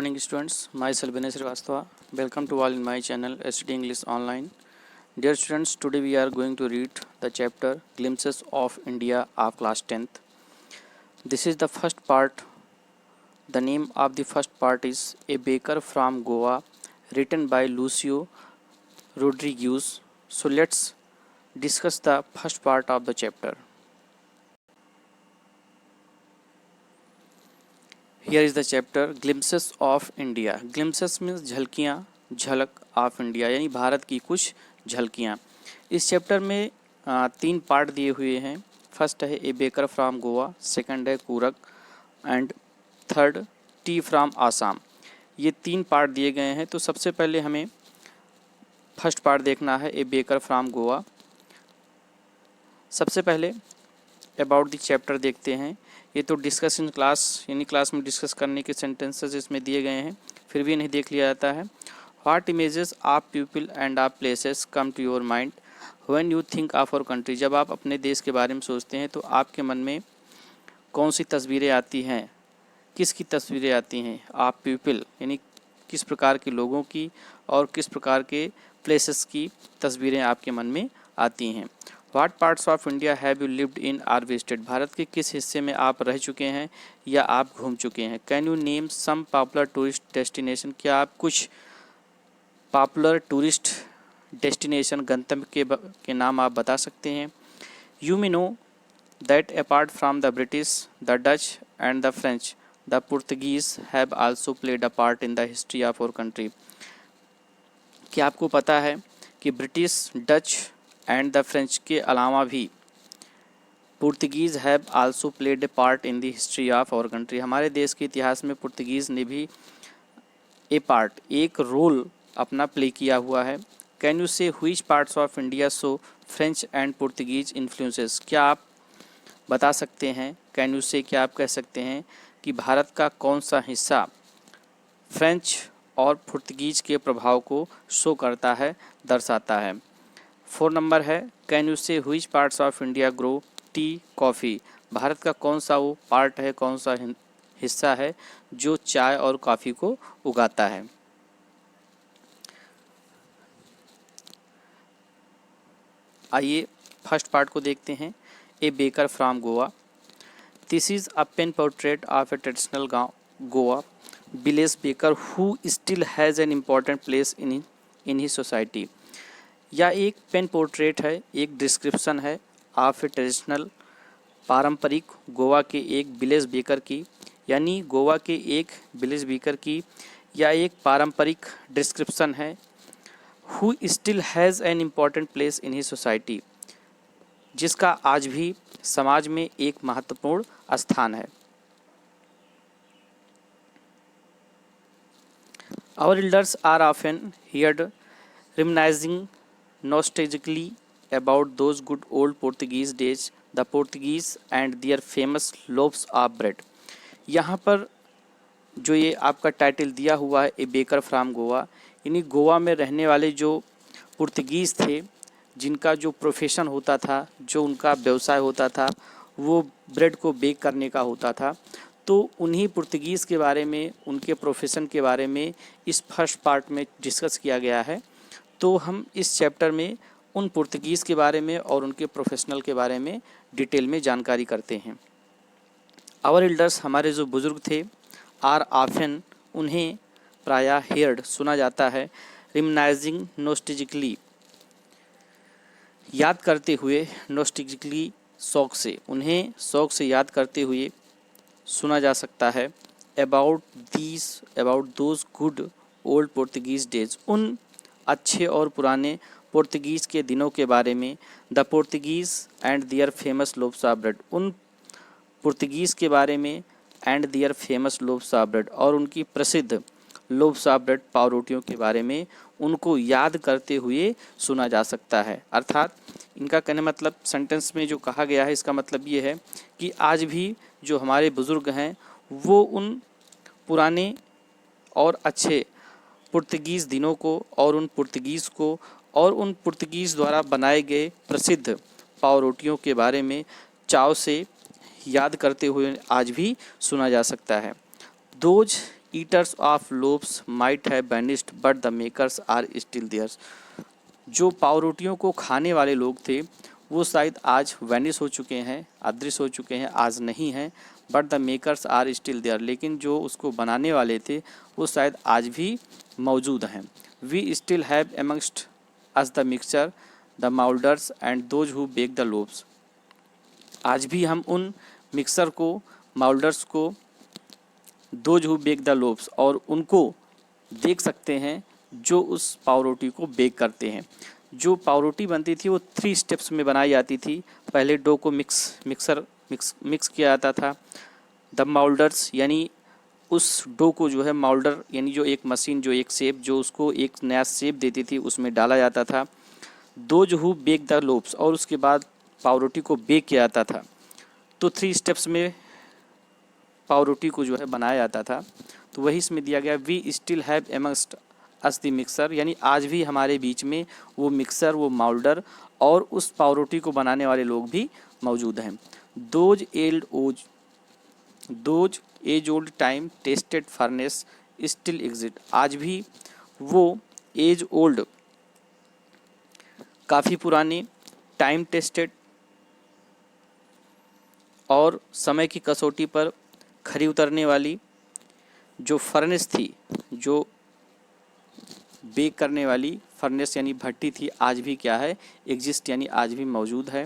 morning students, myself Vinay Srivastava. Welcome to all in my channel STD English Online. Dear students, today we are going to read the chapter Glimpses of India of class 10th. This is the first part. The name of the first part is A Baker from Goa, written by Lucio Rodriguez. So let's discuss the first part of the chapter. Here is the chapter Glimpses of India. Glimpses means झलकियाँ, झलक of India यानी भारत की कुछ झलकियाँ। इस chapter में 3 part दिए हुए हैं। First है a baker from Goa, second है कूरक and third tea from Assam. ये 3 पार्ट दिए गए हैं। तो सबसे पहले हमें फर्स्ट पार्ट देखना है ए बेकर फ्रॉम गोवा। सबसे पहले अबाउट द चैप्टर देखते हैं। ये तो डिस्कस इन क्लास यानी क्लास में डिस्कस करने के सेंटेंसेस इसमें दिए गए हैं, फिर भी इन्हें देख लिया जाता है। What images of people and of places come to your mind when you think of our country. जब आप अपने देश के बारे में सोचते हैं तो आपके मन में कौन सी तस्वीरें आती हैं, किसकी तस्वीरें आती हैं? ऑफ पीपल यानी किस प्रकार के लोगों की, और किस प्रकार के प्लेसेस की तस्वीरें आपके मन में आती हैं। What parts of India have you lived in are visited. Bharat के किस हिस्से में आप रह चुके हैं या आप घूम चुके हैं। Can you name some popular tourist destination. क्या आप कुछ पॉपुलर टूरिस्ट डेस्टिनेशन गंतव्य के नाम आप बता सकते हैं। You may know that apart from the British, the Dutch and the French, the Portuguese have also played a part in the history of our country. क्या आपको पता है कि British, Dutch and the French के अलावा भी Portuguese have also played a part in the history of our country. हमारे देश के इतिहास में पुर्तगीज़ ने भी एक रोल अपना प्ले किया हुआ है। कैन यू से which parts of India so French and Portuguese influences. क्या आप बता सकते हैं, कैन यू से क्या आप कह सकते हैं कि भारत का कौन सा हिस्सा फ्रेंच और पुर्तगीज के प्रभाव को शो करता है, दर्शाता है। 4 नंबर है कैन यू से which parts of India grow tea coffee. Bharat का कौन सा वो पार्ट है, कौन सा हिस्सा है जो चाय और कॉफ़ी को उगाता है। आइए फर्स्ट पार्ट को देखते हैं। A baker from Goa. This is a pen portrait of a traditional Goa village baker who still has an important place in his society. यह एक पेन पोर्ट्रेट है, एक डिस्क्रिप्शन है ऑफ ए ट्रेडिशनल, पारंपरिक गोवा के एक विलेज बेकर की, यानी गोवा के एक विलेज बेकर की या एक पारंपरिक डिस्क्रिप्शन है। Who still has an important place in his society, जिसका आज भी समाज में एक महत्वपूर्ण स्थान है। Our elders are often heard reminiscing nostalgically about those good old Portuguese days, the Portuguese and their famous loaves of bread। यहाँ पर जो ये आपका टाइटल दिया हुआ है ए बेकर फ्रॉम गोवा, यानी गोवा में रहने वाले जो पुर्तगीज़ थे, जिनका जो प्रोफेशन होता था, जो उनका व्यवसाय होता था, वो ब्रेड को बेक करने का होता था। तो उन्हीं पुर्तगीज़ के बारे में, उनके प्रोफेशन के बारे में इस फर्स्ट पार्ट में डिस्कस किया गया है। तो हम इस चैप्टर में उन पुर्तगीज़ के बारे में और उनके प्रोफेशनल के बारे में डिटेल में जानकारी करते हैं। आवर एल्डर्स, हमारे जो बुज़ुर्ग थे, आर ऑफन, उन्हें प्रायः हेयर्ड, सुना जाता है, रिमनाइजिंग नोस्टेजिकली, याद करते हुए, नोस्टेजिकली शौक से, उन्हें शौक से याद करते हुए सुना जा सकता है। About those good old Portuguese days, उन अच्छे और पुराने पुर्तगीज़ के दिनों के बारे में। The Portuguese and their famous loaves of bread, उन पुर्तगीज़ के बारे में, and their famous loaves of bread, और उनकी प्रसिद्ध लोव्स ऑफ ब्रेड, पाव रोटियों के बारे में उनको याद करते हुए सुना जा सकता है। अर्थात इनका कहने मतलब, सेंटेंस में जो कहा गया है इसका मतलब ये है कि आज भी जो हमारे बुज़ुर्ग हैं वो उन पुराने और अच्छे पुर्तगीज़ दिनों को और उन पुर्तगीज़ द्वारा बनाए गए प्रसिद्ध पाव रोटियों के बारे में चाव से याद करते हुए आज भी सुना जा सकता है। Those eaters of loaves might have vanished but the makers are still there. जो पावरोटियों को खाने वाले लोग थे वो शायद आज वैनिश हो चुके हैं, अदृश्य हो चुके हैं, आज नहीं हैं, but the makers are still there, लेकिन जो उसको बनाने वाले थे वो शायद आज भी मौजूद हैं। We still have amongst us the mixture the moulders and those who bake the loaves. आज भी हम उन मिक्सर को, माउल्डर्स को, those who bake the loaves, और उनको देख सकते हैं जो उस पावरोटी को बेक करते हैं। जो पावरोटी बनती थी वो 3 स्टेप्स में बनाई जाती थी। पहले डो को मिक्स किया जाता था। द माउल्डर्स यानी उस डो को जो है माउल्डर यानी जो एक मशीन, जो एक शेप, जो उसको एक नया शेप देती थी, उसमें डाला जाता था। Those who bake the loaves, और उसके बाद पावरोटी को बेक किया जाता था। तो 3 स्टेप्स में पावरोटी को जो है बनाया जाता था। तो वही इसमें दिया गया, we still have amongst us the mixer, यानी आज भी हमारे बीच में वो मिक्सर, वो माउल्डर और उस पावरोटी को बनाने वाले लोग भी मौजूद हैं। Those age old time tested furnace still exist. आज भी वो एज ओल्ड, काफ़ी पुरानी, टाइम टेस्टेड और समय की कसौटी पर खरी उतरने वाली जो फर्नेस थी, जो बेक करने वाली फर्नेस यानी भट्टी थी, आज भी क्या है, एग्जिस्ट यानी आज भी मौजूद है।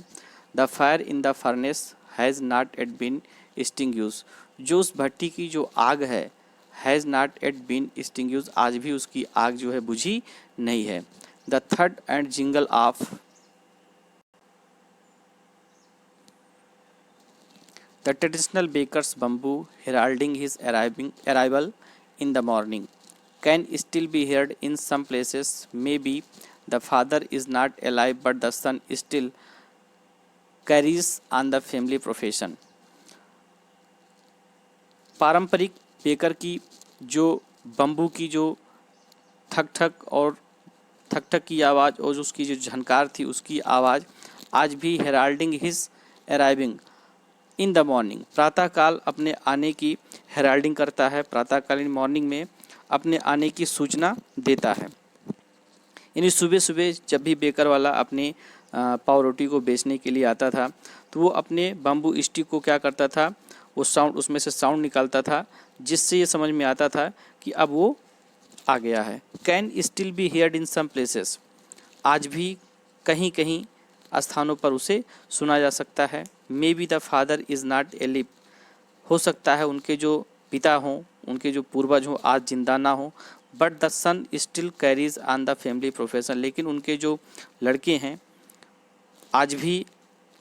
The fire in the furnace has not yet been extinguished. जो उस भट्टी की जो आग है, has not yet been extinguished, आज भी उसकी आग जो है बुझी नहीं है। The third and jingle of the traditional bakers bamboo heralding his arrival in the morning can still be heard in some places. Maybe the father is not alive but the son still carries on the family profession. पारंपरिक baker की जो bamboo की जो ठक ठक की आवाज़ और उसकी जो झनकार थी उसकी आवाज़ आज भी heralding his arriving in the morning, प्रातःकाल अपने आने की हेराल्डिंग करता है, प्रातःकालीन मॉर्निंग में अपने आने की सूचना देता है। यानी सुबह सुबह जब भी बेकर वाला अपने पावरोटी को बेचने के लिए आता था तो वो अपने बम्बू स्टिक को क्या करता था, वो साउंड, उसमें से साउंड निकालता था जिससे ये समझ में आता था कि अब वो आ गया है। Can still be heard in some places, आज भी कहीं कहीं स्थानों पर उसे सुना जा सकता है। May be the father is not alive, हो सकता है उनके जो पिता हों, उनके जो पूर्वज हों, आज जिंदा ना हों, but the son still carries on the family profession, लेकिन उनके जो लड़के हैं आज भी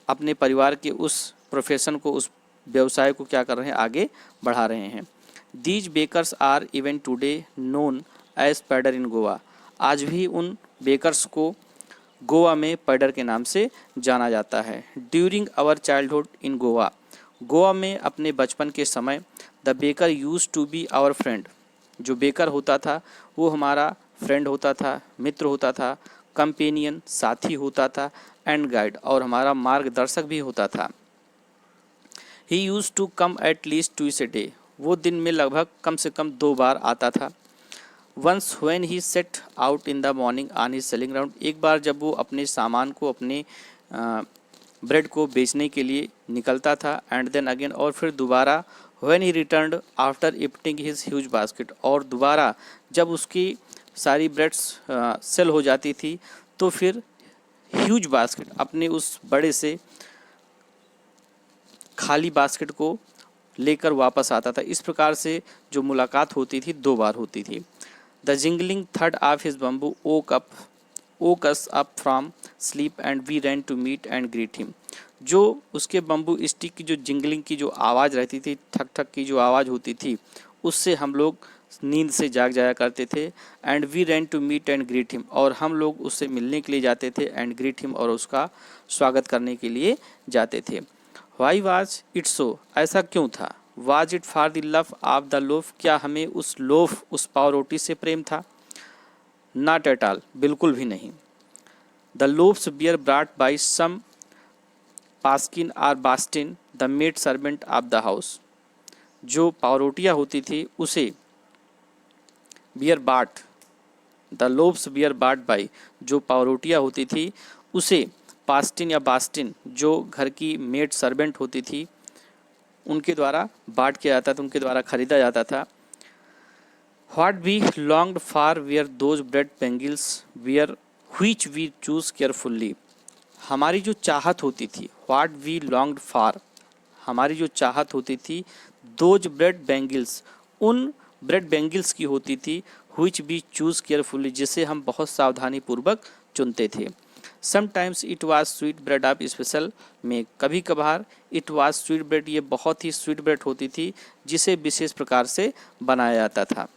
अपने परिवार के उस प्रोफेशन को, उस व्यवसाय को क्या कर रहे हैं, आगे बढ़ा रहे हैं। These bakers are even today known as pader in Goa, आज भी उन बेकर्स को गोवा में पैडर के नाम से जाना जाता है। During our childhood in Goa, Goa में अपने बचपन के समय the baker used to be our friend, जो बेकर होता था वो हमारा फ्रेंड होता था, मित्र होता था, कंपेनियन साथी होता था, एंड गाइड और हमारा मार्गदर्शक भी होता था। He used to come at least twice a day, वो दिन में लगभग कम से कम 2 बार आता था। Once when he set out in the morning on his selling round, एक बार जब वो अपने सामान को, अपने ब्रेड को बेचने के लिए निकलता था। एंड देन अगेन, और फिर दोबारा when he returned after emptying his huge basket, और दोबारा जब उसकी सारी ब्रेड्स सेल हो जाती थी तो फिर ह्यूज बास्केट, अपने उस बड़े से खाली बास्केट को लेकर वापस आता था। इस प्रकार से जो मुलाकात होती थी 2 बार होती थी। The jingling third of his bamboo woke us up from sleep and we ran to meet and greet him, जो उसके बम्बू स्टिक की जो जिंगलिंग की जो आवाज़ रहती थी, ठक ठक की जो आवाज़ होती थी, उससे हम लोग नींद से जाग जाया करते थे। And we ran to meet and greet him, और हम लोग उससे मिलने के लिए जाते थे। एंड ग्रीट हिम, और उसका स्वागत करने के लिए जाते थे। वाई वाज इट सो, ऐसा क्यों था। Was it for the love of the loaf, क्या हमें उस लोफ, उस पाव रोटी से प्रेम था। नॉट एट ऑल, बिल्कुल भी नहीं। The loaves were bought by some Paskin or Bastin the maid servant of the house, जो पावरोटियाँ होती थी उसे were bought, the loaves were bought by, जो पावरोटियाँ होती थी उसे पास्टिन या बास्टिन जो घर की मेड सर्वेंट होती थी उनके द्वारा बाट किया जाता था, उनके द्वारा खरीदा जाता था। What we longed for were those bread bangles were which we choose carefully, हमारी जो चाहत होती थी, व्हाट वी लॉन्ग्ड फॉर, हमारी जो चाहत होती थी, दोज ब्रेड बेंगल्स, उन ब्रेड बेंगल्स की होती थी, व्हिच वी चूज केयरफुल्ली, जिसे हम बहुत सावधानी पूर्वक चुनते थे। Sometimes it was sweet bread of special में, कभी कभार इट वाज स्वीट ब्रेड, ये बहुत ही स्वीट ब्रेड होती थी जिसे विशेष प्रकार से बनाया जाता था।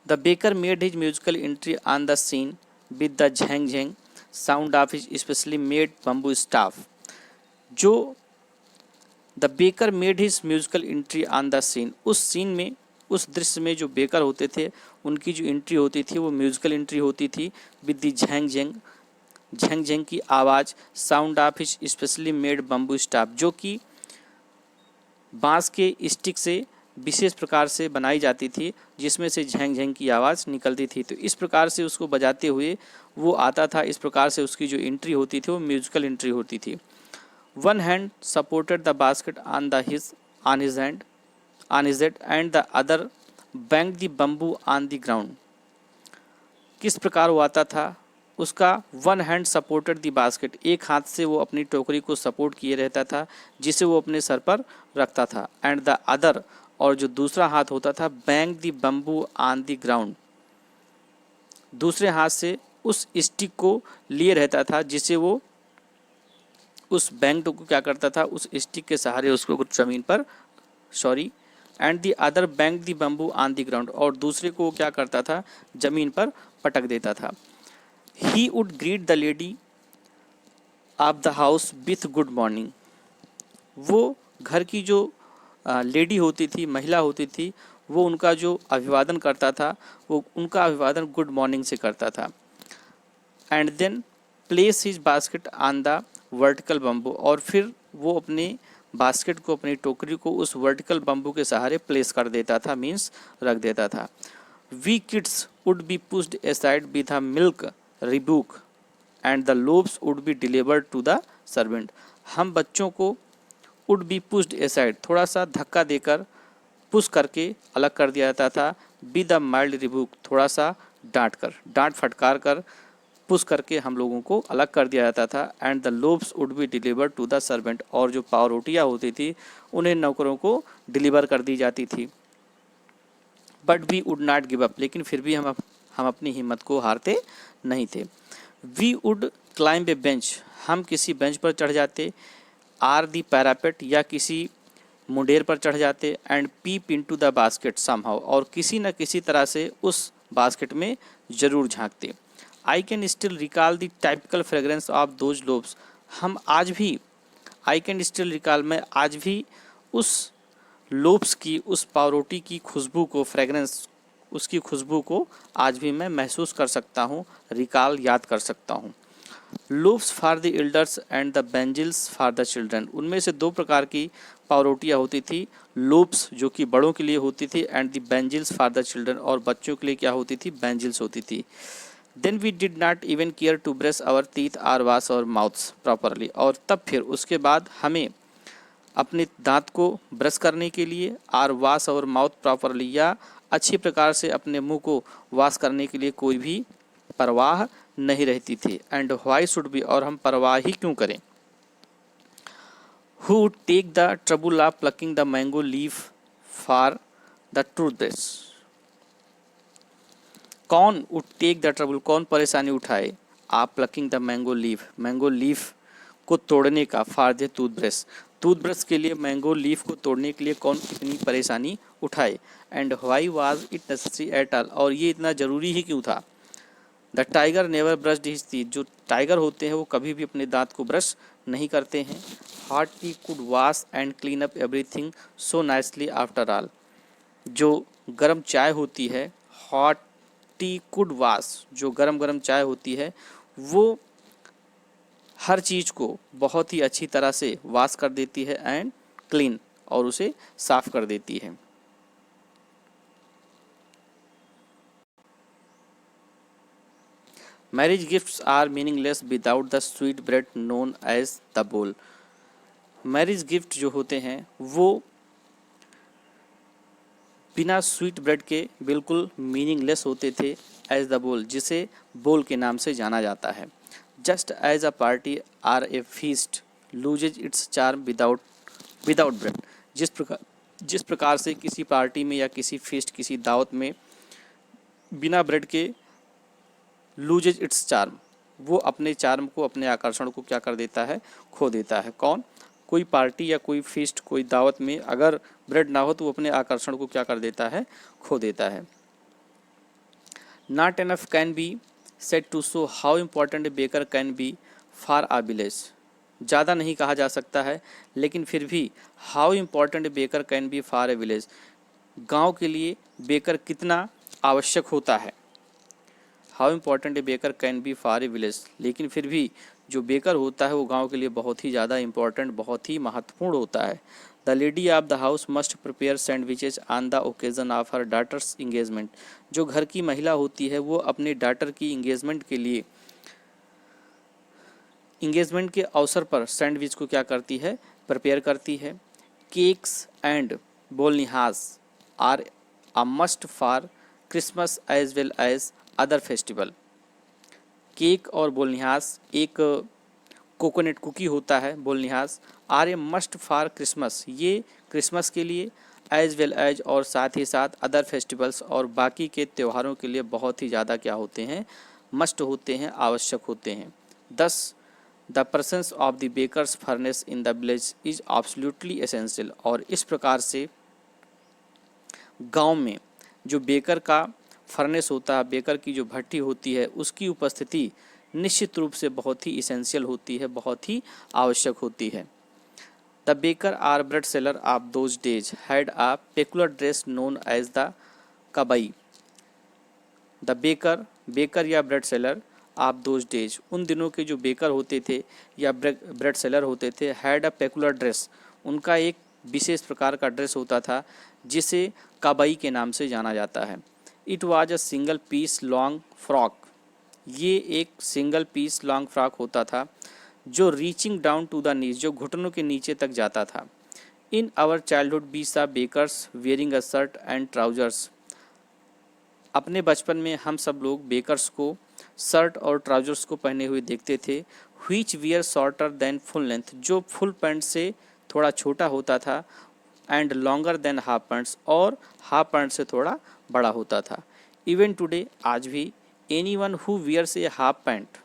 The baker made his musical entry on the scene with the jhang jhang sound of his specially made bamboo staff, जो the baker made his musical entry on the scene, उस सीन में, उस दृश्य में जो बेकर होते थे उनकी जो एंट्री होती थी वो म्यूजिकल एंट्री होती थी with the jhang Zheng, Zheng Zheng की आवाज़, sound of his specially made bamboo staff, जो कि बांस के स्टिक से विशेष प्रकार से बनाई जाती थी जिसमें से झेंग झेंग की आवाज़ निकलती थी। तो इस प्रकार से उसको बजाते हुए वो आता था, इस प्रकार से उसकी जो एंट्री होती थी वो म्यूजिकल एंट्री होती थी। One hand supported the basket on his head and the other bang the bamboo on the ground, किस प्रकार वो आता था, उसका one hand supported the basket, एक हाथ से वो अपनी टोकरी को सपोर्ट किए रहता था जिसे वो अपने सर पर रखता था, एंड द अदर, और जो दूसरा हाथ होता था, bang the bamboo on the ground, दूसरे हाथ से उस स्टिक को लिए रहता था जिसे वो उस बैंग को क्या करता था, उस स्टिक के सहारे उसको जमीन पर, and the other bang the bamboo on the ground, और दूसरे को क्या करता था, जमीन पर पटक देता था। He would greet the lady of the house with good morning, वो घर की जो लेडी होती थी, महिला होती थी, वो उनका जो अभिवादन करता था वो उनका अभिवादन गुड मॉर्निंग से करता था। And then place his basket on the vertical bamboo, और फिर वो अपने बास्केट को, अपनी टोकरी को उस वर्टिकल बम्बू के सहारे प्लेस कर देता था, मीन्स रख देता था। We kids would be pushed aside with a mere rebuke and the loaves would be delivered to the servant, हम बच्चों को वुड बी पुश्ड असाइड, थोड़ा सा धक्का देकर, पुश करके अलग कर दिया जाता था, विद अ माइल्ड रिबूक, थोड़ा सा डांट फटकार कर पुश करके हम लोगों को अलग कर दिया जाता था। And the loaves would be delivered to the servant, और जो पावरोटियाँ होती थी उन्हें नौकरों को डिलीवर कर दी जाती थी। But we would not give up, लेकिन फिर भी हम अपनी हिम्मत को हारते नहीं थे। We would climb a bench, हम किसी बेंच पर चढ़ जाते, आर दी पैरापेट, या किसी मुंडेर पर चढ़ जाते, and peep into the basket somehow, और किसी न किसी तरह से उस बास्केट में जरूर झांकते। I can still recall the typical fragrance of those loaves, हम आज भी, आई कैन स्टिल रिकॉल, मैं आज भी उस लोब्स की, उस पावरोटी की खुशबू को, फ्रेगरेंस, उसकी खुशबू को आज भी मैं महसूस कर सकता हूँ, रिकॉल, याद कर सकता हूँ। Loaves for the elders and the bangles for the children, उनमें से दो प्रकार की पावरोटियाँ होती थी, लोब्स जो कि बड़ों के लिए होती थी, and the bangles for the children, और बच्चों के लिए क्या होती थी, बेंजिल्स होती थी। Then we did not even care to brush our teeth or wash our mouths properly, और तब फिर उसके बाद हमें अपने दांत को ब्रश करने के लिए, or wash our mouth properly, या अच्छी प्रकार से अपने मुंह को वॉश करने के लिए कोई भी परवाह नहीं रहती थी। एंड व्हाई शुड बी, और हम परवाह ही क्यों करें। Who would take the trouble of plucking the mango leaf for the toothbrush, कौन वुड टेक द ट्रबल, कौन परेशानी उठाए, आप प्लकिंग द मैंगो लीफ को तोड़ने का, फॉर द टूथब्रश के लिए मैंगो लीफ को तोड़ने के लिए कौन इतनी परेशानी उठाए। And why was it necessary at all, और ये इतना ज़रूरी ही क्यों था। The tiger never brushed his teeth, जो टाइगर होते हैं वो कभी भी अपने दांत को ब्रश नहीं करते हैं। Hot T could wash and clean up everything so nicely after all, जो गर्म चाय होती है, हॉट टी कुड वॉश, जो गरम चाय होती है वो हर चीज़ को बहुत ही अच्छी तरह से वॉश कर देती है, एंड क्लीन, और उसे साफ कर देती है। Marriage gifts are meaningless without the sweet bread known as the bol. Marriage gift जो होते हैं वो बिना स्वीट ब्रेड के बिल्कुल मीनिंगलेस होते थे एज द बोल, जिसे बोल के नाम से जाना जाता है। Just as a party or a feast loses its charm without bread. जिस प्रकार से किसी पार्टी में या किसी फीस्ट, किसी दावत में बिना ब्रेड के लूजेज इट्स चार्म, वो अपने चार्म को, अपने आकर्षण को क्या कर देता है, खो देता है। कौन? कोई पार्टी या कोई फीस्ट, कोई दावत में अगर ब्रेड ना हो तो वो अपने आकर्षण को क्या कर देता है, खो देता है। Not enough can be said to show how important baker can be for a village. ज़्यादा नहीं कहा जा सकता है, लेकिन फिर भी how important baker can be for a village, गांव के लिए बेकर कितना आवश्यक होता है। How important a baker can be for a village, लेकिन फिर भी जो बेकर होता है वो गांव के लिए बहुत ही ज़्यादा इम्पोर्टेंट, बहुत ही महत्वपूर्ण होता है। The lady of the house must prepare sandwiches on the occasion of her daughter's engagement. जो घर की महिला होती है वो अपने डॉटर की इंगेजमेंट के लिए, इंगेजमेंट के अवसर पर सैंडविच को क्या करती है, प्रिपेयर करती है। Cakes and bolinhas are a must for Christmas as well as other festival. Cake और बोलनिहास, एक कोकोनट कुकी होता है bolinhas, are a must for Christmas, ये क्रिसमस के लिए, एज वेल एज और साथ ही साथ अदर फेस्टिवल्स और बाकी के त्योहारों के लिए बहुत ही ज़्यादा क्या होते हैं, मस्ट होते हैं, आवश्यक होते हैं। 10 the presence of the baker's furnace in the village is absolutely essential. और इस प्रकार से गांव में जो बेकर का फर्नेस होता है, बेकर की जो भट्टी होती है, उसकी उपस्थिति निश्चित रूप से बहुत ही इसेंशियल होती है, बहुत ही आवश्यक होती है। The baker or bread seller of those days had a peculiar dress known as the kabai. The baker या bread seller of those days, उन दिनों के जो बेकर होते थे या ब्रेड सेलर होते थे, हैड अ पेकुलर ड्रेस, उनका एक विशेष प्रकार का ड्रेस होता था जिसे कबई के नाम से जाना जाता है। It was a single piece long frock, ये एक सिंगल पीस लॉन्ग फ्रॉक होता था जो reaching down to the knees, जो घुटनों के नीचे तक जाता था। In our childhood we saw bakers wearing a shirt and trousers. अपने बचपन में हम सब लोग बेकर्स को शर्ट और ट्राउजर्स को पहने हुए देखते थे। Which wear shorter than full length, जो फुल पैंट से थोड़ा छोटा होता था, and longer than half pants, और हाफ पैंट से थोड़ा बड़ा होता था। इवन टुडे, आज भी, anyone who wears a half pant,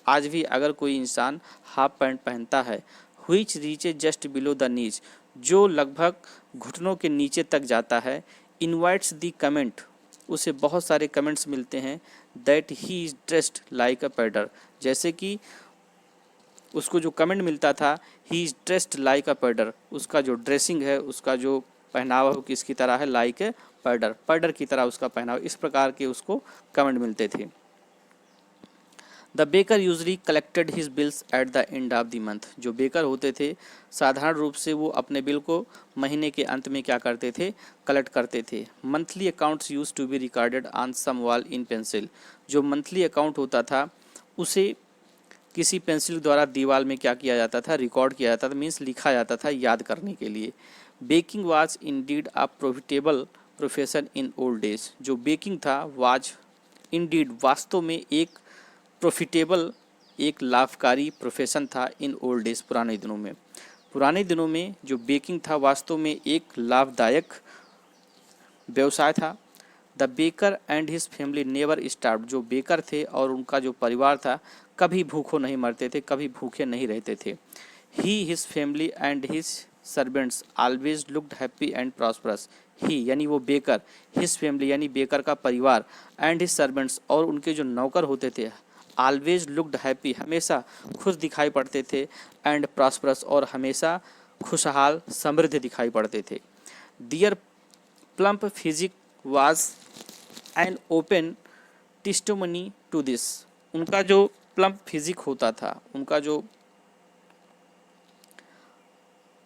आज भी अगर कोई इंसान हाफ पैंट पहनता है, which reaches just below the knees, जो लगभग घुटनों के नीचे तक जाता है, इनवाइट्स द कमेंट, उसे बहुत सारे कमेंट्स मिलते हैं, that he is dressed like a pader, जैसे कि उसको जो कमेंट मिलता था, he is dressed like a pader, उसका जो ड्रेसिंग है, उसका जो पहनावा हो किसकी तरह है, लाइक ए पेडर, पेडर की तरह उसका पहनावा, इस प्रकार के उसको कमेंट मिलते थे। The baker usually collected his bills at the end of the month, जो बेकर होते थे साधारण रूप से वो अपने बिल को महीने के अंत में क्या करते थे, कलेक्ट करते थे। Monthly accounts used to be recorded on some wall in pencil, जो मंथली अकाउंट होता था उसे किसी पेंसिल द्वारा दीवार में क्या किया जाता था, रिकॉर्ड किया जाता था, मीन्स लिखा जाता था याद करने के लिए। Baking was indeed a profitable profession in old days, जो बेकिंग था वाज इंडीड, वास्तव में एक प्रॉफिटेबल, एक लाभकारी प्रोफेशन था इन ओल्ड डेज, पुराने दिनों में। पुराने दिनों में जो बेकिंग था वास्तव में एक लाभदायक व्यवसाय था। The baker and his family never starved, जो बेकर थे और उनका जो परिवार था कभी भूखों नहीं मरते थे, कभी भूखे नहीं रहते थे। He his family and his servants always looked happy and prosperous, he यानी वो बेकर, हिज फैमिली यानी बेकर का परिवार, एंड हिज सर्वेंट्स और उनके जो नौकर होते थे, ऑलवेज लुक्ड हैप्पी हमेशा खुश दिखाई पड़ते थे, एंड प्रॉस्परस और हमेशा खुशहाल समृद्ध दिखाई पड़ते थे। Their plump physique was an open testimony to this, उनका जो प्लम्प फिजिक होता था, उनका जो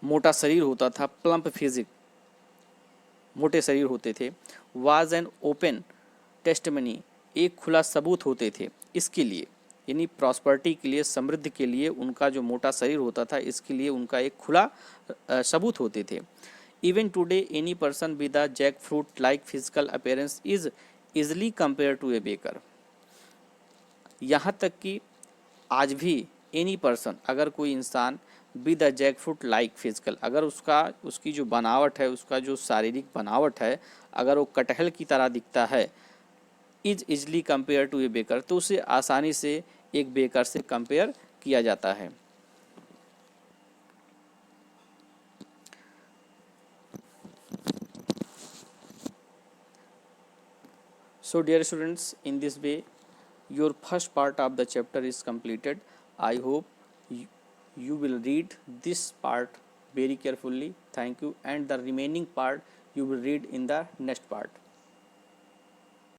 मोटा शरीर होता था, प्लम्प फिजिक मोटे शरीर होते थे, वाज एन ओपन टेस्टिमनी एक खुला सबूत होते थे, इसके लिए यानी प्रॉस्पर्टी के लिए, समृद्धि के लिए उनका जो मोटा शरीर होता था, इसके लिए उनका एक खुला सबूत होते थे। Even today any person with a jackfruit like physical appearance is easily compare to a baker. यहाँ तक कि आज भी एनी पर्सन, अगर कोई इंसान with a jackfruit like physical, अगर उसकी जो बनावट है, उसका जो शारीरिक बनावट है, अगर वो कटहल की तरह दिखता है, is easily compare to a baker, तो उसे आसानी से एक बेकर से कंपेयर किया जाता है। So dear students, in this way your first part of the chapter is completed. I hope you will read this part very carefully. Thank you, and the remaining part you will read in the next part.